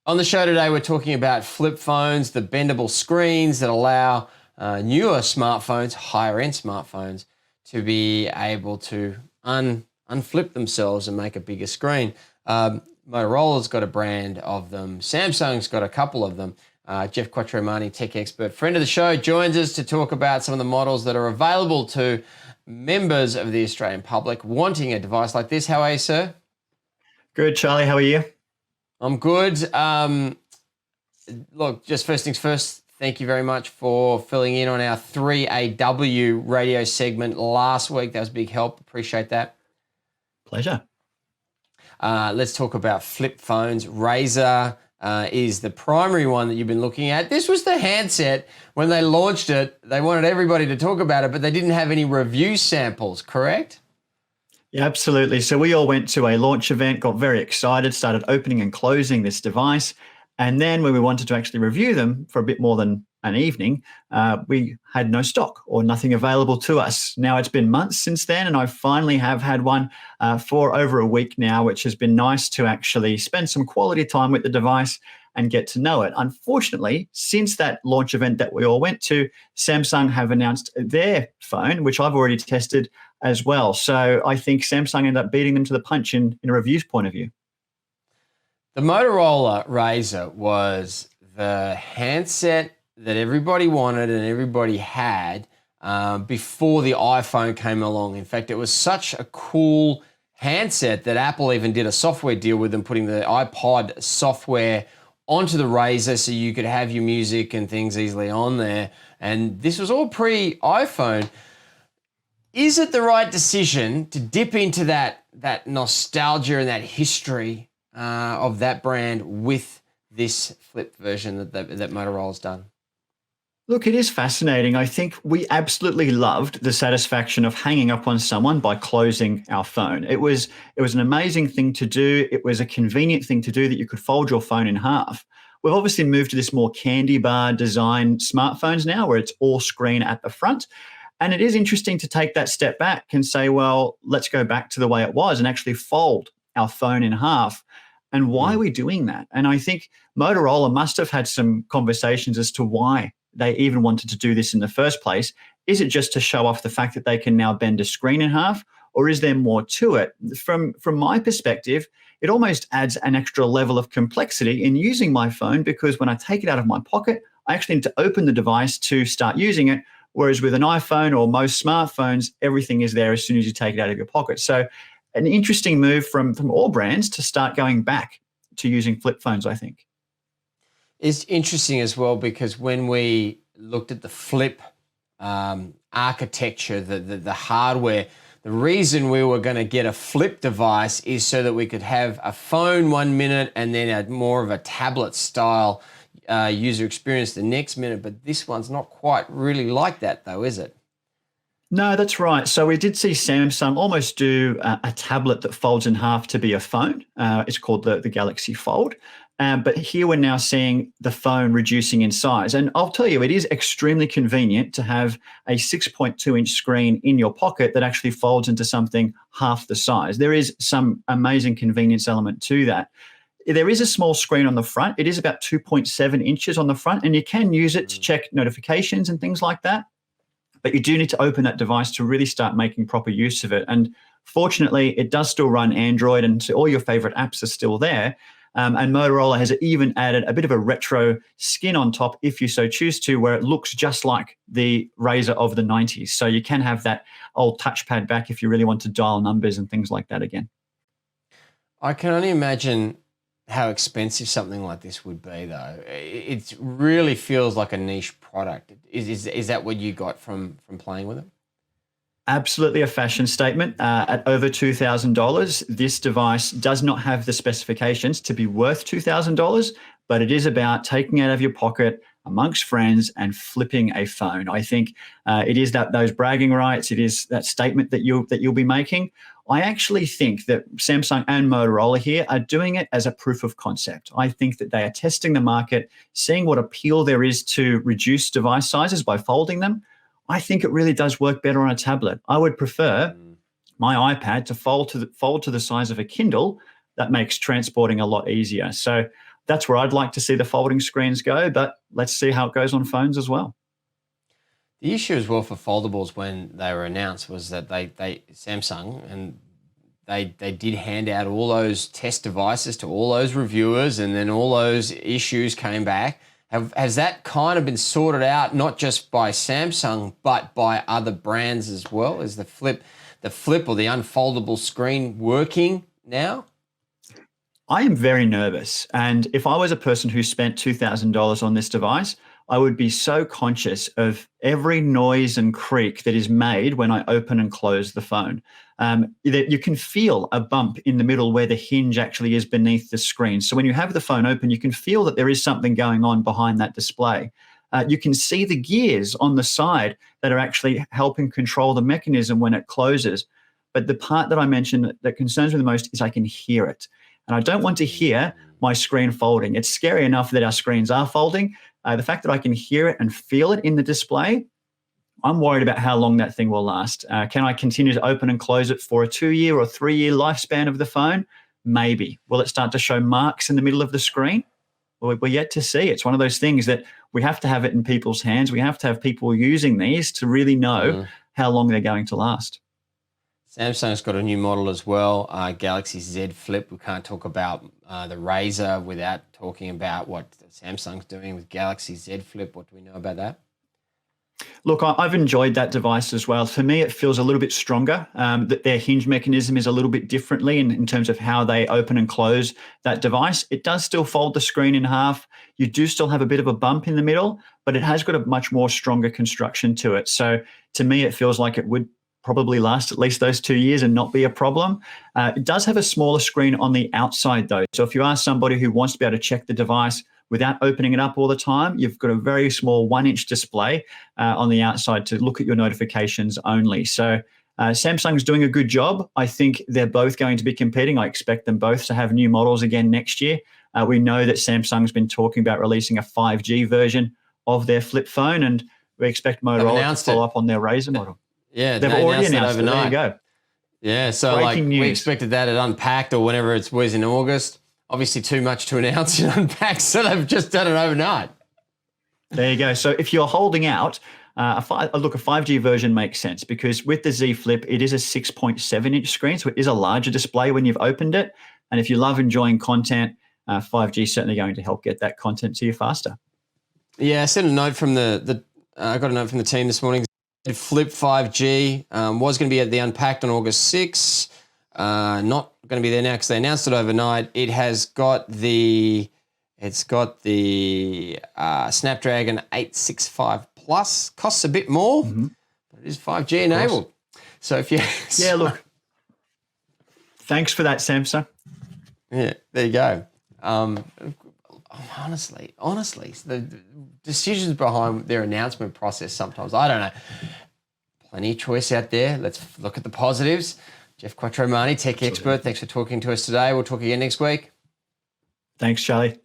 On the show today, we're talking about flip phones, the bendable screens that allow newer smartphones, higher-end smartphones, to be able to unflip themselves and make a bigger screen. Motorola's got a brand of them. Samsung's got a couple of them. Jeff Quattromani, tech expert, friend of the show, joins us to talk about some of the models that are available to members of the Australian public wanting a device like this. How are you, sir? Good, Charlie. How are you? I'm good. Look, just first things first, thank you very much for filling in on our 3AW radio segment last week. That was a big help. Appreciate that. Pleasure. Let's talk about flip phones. Razer is the primary one that you've been looking at. This was the handset. When they launched it, they wanted everybody to talk about it, but they didn't have any review samples, correct? Yeah, absolutely. So we all went to a launch event, got very excited, started opening and closing this device. And then when we wanted to actually review them for a bit more than an evening, we had no stock or nothing available to us. Now it's been months since then, and I finally have had one for over a week now, which has been nice to actually spend some quality time with the device and get to know it. Unfortunately, since that launch event that we all went to, Samsung have announced their phone, which I've already tested as well. So I think Samsung ended up beating them to the punch in a reviews point of view. The Motorola Razr was the handset that everybody wanted and everybody had before the iPhone came along. In fact, it was such a cool handset that Apple even did a software deal with them, putting the iPod software onto the Razr so you could have your music and things easily on there. And this was all pre-iPhone. Is it the right decision to dip into that nostalgia and that history of that brand with this flip version that Motorola's done? Look, it is fascinating. I think we absolutely loved the satisfaction of hanging up on someone by closing our phone. It was an amazing thing to do. It was a convenient thing to do that you could fold your phone in half. We've obviously moved to this more candy bar design smartphones now where it's all screen at the front. And it is interesting to take that step back and say, well, let's go back to the way it was and actually fold our phone in half. And why are we doing that? And I think Motorola must have had some conversations as to why they even wanted to do this in the first place. Is it just to show off the fact that they can now bend a screen in half, or is there more to it? From my perspective, it almost adds an extra level of complexity in using my phone, because when I take it out of my pocket, I actually need to open the device to start using it. Whereas with an iPhone or most smartphones, everything is there as soon as you take it out of your pocket. So an interesting move from all brands to start going back to using flip phones, I think. It's interesting as well because when we looked at the flip architecture, the hardware, the reason we were going to get a flip device is so that we could have a phone 1 minute and then a more of a tablet style user experience the next minute. But this one's not quite really like that though, is it? No, that's right. So we did see Samsung almost do a tablet that folds in half to be a phone. It's called the Galaxy Fold. But here we're now seeing the phone reducing in size. And I'll tell you, it is extremely convenient to have a 6.2-inch screen in your pocket that actually folds into something half the size. There is some amazing convenience element to that. There is a small screen on the front. It is about 2.7 inches on the front, and you can use it to check notifications and things like that. But you do need to open that device to really start making proper use of it. And fortunately, it does still run Android, and so all your favorite apps are still there. And Motorola has even added a bit of a retro skin on top, if you so choose to, where it looks just like the Razr of the 90s. So you can have that old touchpad back if you really want to dial numbers and things like that again. I can only imagine how expensive something like this would be, though. It really feels like a niche product. Is that what you got from playing with it? Absolutely a fashion statement. At over $2,000, this device does not have the specifications to be worth $2,000, but it is about taking it out of your pocket amongst friends and flipping a phone. I think it is those bragging rights. It is that statement that you'll be making. I actually think that Samsung and Motorola here are doing it as a proof of concept. I think that they are testing the market, seeing what appeal there is to reduce device sizes by folding them. I think it really does work better on a tablet. I would prefer my iPad to fold to the size of a Kindle. That makes transporting a lot easier. So That's where I'd like to see the folding screens go, but let's see how it goes on phones as well. The issue as well for foldables when they were announced was that Samsung, and they did hand out all those test devices to all those reviewers, and then all those issues came back. Has that kind of been sorted out, not just by Samsung, but by other brands as well? Is the flip or the unfoldable screen working now? I am very nervous. And if I was a person who spent $2,000 on this device, I would be so conscious of every noise and creak that is made when I open and close the phone. You can feel a bump in the middle where the hinge actually is beneath the screen. So when you have the phone open, you can feel that there is something going on behind that display. You can see the gears on the side that are actually helping control the mechanism when it closes. But the part that I mentioned that concerns me the most is I can hear it. And I don't want to hear my screen folding. It's scary enough that our screens are folding. The fact that I can hear it and feel it in the display, I'm worried about how long that thing will last. Can I continue to open and close it for a 2-year or 3-year lifespan of the phone? Maybe. Will it start to show marks in the middle of the screen? Well, we're yet to see. It's one of those things that we have to have it in people's hands. We have to have people using these to really know how long they're going to last. Samsung's got a new model as well, Galaxy Z Flip. We can't talk about the Razr without talking about what Samsung's doing with Galaxy Z Flip. What do we know about that? Look, I've enjoyed that device as well. For me, it feels a little bit stronger. That their hinge mechanism is a little bit differently in terms of how they open and close that device. It does still fold the screen in half. You do still have a bit of a bump in the middle, but it has got a much more stronger construction to it. So to me, it feels like it would probably last at least those 2 years and not be a problem. It does have a smaller screen on the outside though. So if you are somebody who wants to be able to check the device without opening it up all the time, you've got a very small 1-inch display on the outside to look at your notifications only. So Samsung's doing a good job. I think they're both going to be competing. I expect them both to have new models again next year. We know that Samsung's been talking about releasing a 5G version of their flip phone, and we expect Motorola to follow up on their Razr model. Yeah, they've already announced it. There you go. Yeah, so we expected that at Unpacked or whenever it was in August. Obviously too much to announce in Unpacked, so they've just done it overnight. There you go. So if you're holding out, a 5G version makes sense because with the Z Flip, it is a 6.7-inch screen, so it is a larger display when you've opened it. And if you love enjoying content, 5G is certainly going to help get that content to you faster. Yeah, I sent a note from I got a note from the team this morning. Flip 5G was going to be at the Unpacked on August 6th. Not going to be there now because they announced it overnight. It's got the Snapdragon 865 Plus. Costs a bit more, but it is 5G enabled. So if you look. Thanks for that, Samsung. Yeah, there you go. Honestly, the decisions behind their announcement process sometimes, I don't know. Plenty of choice out there. Let's look at the positives. Jeff Quattromani, tech expert, thanks for talking to us today. We'll talk again next week. Thanks, Charlie.